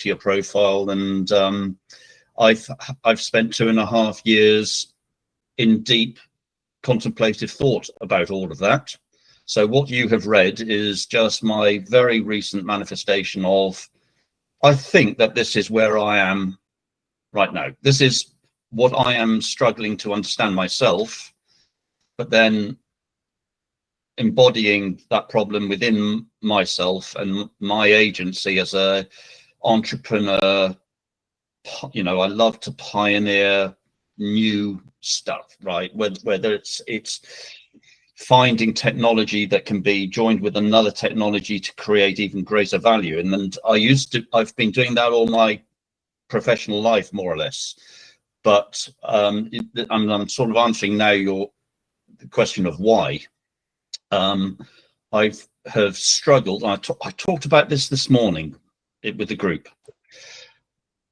to your profile, and I've spent 2.5 years in deep contemplative thought about all of that. So what you have read is just my very recent manifestation of, I think that this is where I am right now. This is what I am struggling to understand myself, but then embodying that problem within myself and my agency as a entrepreneur. You know, I love to pioneer new stuff, right? Whether it's finding technology that can be joined with another technology to create even greater value. And I've been doing that all my professional life, more or less. But I'm sort of answering now the question of why. I have struggled. I talked about this morning with the group.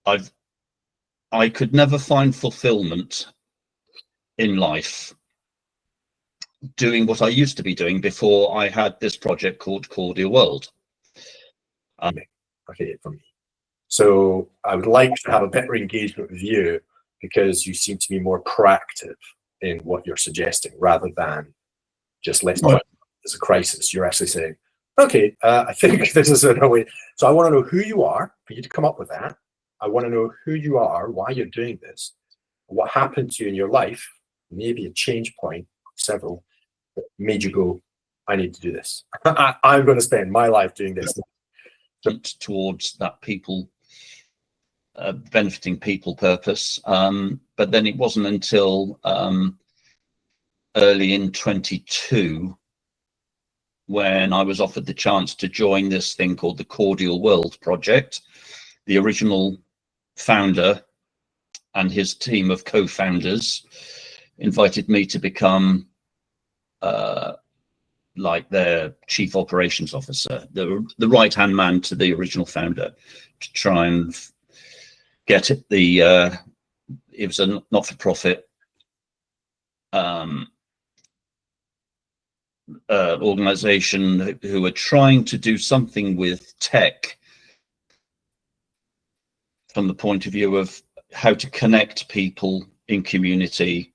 I could never find fulfillment in life doing what I used to be doing before I had this project called Cordial World. Okay, for me. So I would like to have a better engagement with you, because you seem to be more proactive in what you're suggesting rather than just let's talk. There's a crisis. You're actually saying, okay, I think this is a way. So I want to know who you are for you to come up with that. I want to know who you are, why you're doing this, what happened to you in your life, maybe a change point, several, that made you go, I need to do this. I'm going to spend my life doing this. Towards that people, benefiting people purpose. But then it wasn't until early in 22 when I was offered the chance to join this thing called the Cordial World Project. The original founder and his team of co-founders invited me to become like their chief operations officer, the right-hand man to the original founder, to try and get it. It was a not-for-profit organization who were trying to do something with tech from the point of view of how to connect people in community,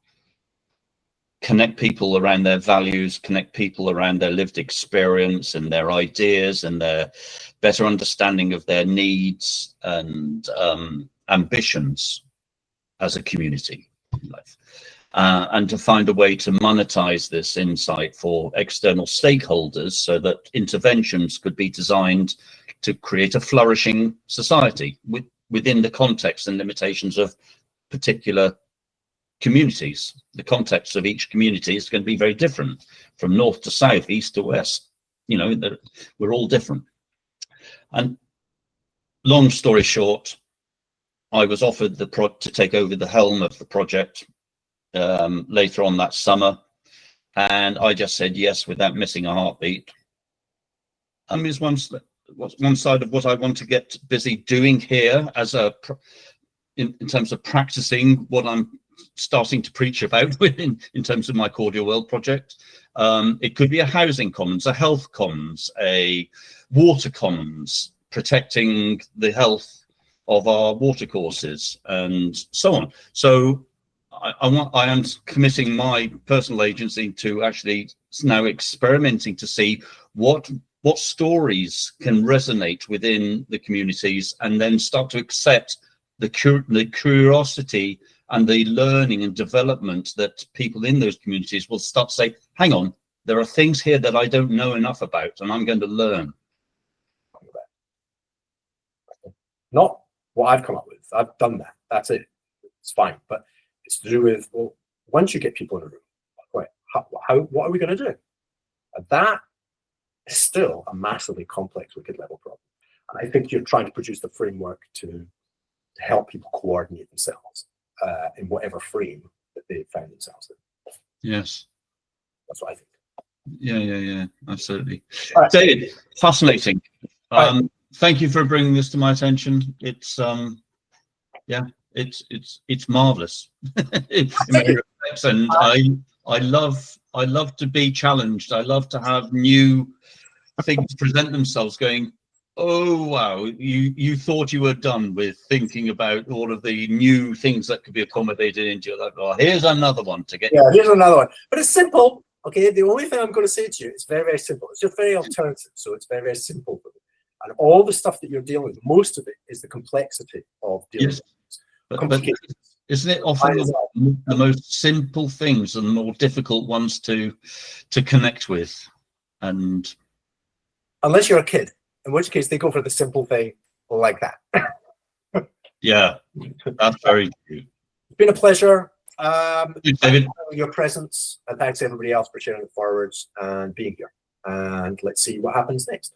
connect people around their values, connect people around their lived experience and their ideas and their better understanding of their needs and ambitions as a community in life. And to find a way to monetize this insight for external stakeholders so that interventions could be designed to create a flourishing society within the context and limitations of particular communities. The context of each community is going to be very different from north to south, east to west. You know, we're all different. And long story short, I was offered to take over the helm of the project later on that summer, and I just said yes without missing a heartbeat. I mean, it's one side of what I want to get busy doing here as in terms of practicing what I'm starting to preach about in terms of my Cordial World project. It could be a housing commons, a health commons, a water commons, protecting the health of our watercourses and so on. So I am committing my personal agency to actually now experimenting to see what stories can resonate within the communities, and then start to accept the curiosity and the learning and development that people in those communities will start to say, hang on, there are things here that I don't know enough about, and I'm going to learn. Not what I've come up with. I've done that. That's it. It's fine. But it's to do with, well, once you get people in a room, right, what are we going to do? And that is still a massively complex, wicked level problem. And I think you're trying to produce the framework to help people coordinate themselves in whatever frame that they found themselves in. Yes. That's what I think. Yeah, absolutely. Right. David, fascinating. Right. Thank you for bringing this to my attention. It's it's marvelous in many respects, and I love to be challenged. I love to have new things present themselves, going, Oh wow, you thought you were done with thinking about all of the new things that could be accommodated into your life. Oh, here's another one to get. Yeah, here's another one. But it's simple. Okay, the only thing I'm going to say to you is very, very simple. It's just very alternative, so it's very, very simple for me. And all the stuff that you're dealing with, most of it is the complexity of dealing Yes, with but isn't it often the most simple things and the more difficult ones to connect with? And unless you're a kid, in which case they go for the simple thing like that. yeah, that's very true. It's been a pleasure. David, for your presence, and thanks everybody else for sharing it forwards and being here. And let's see what happens next.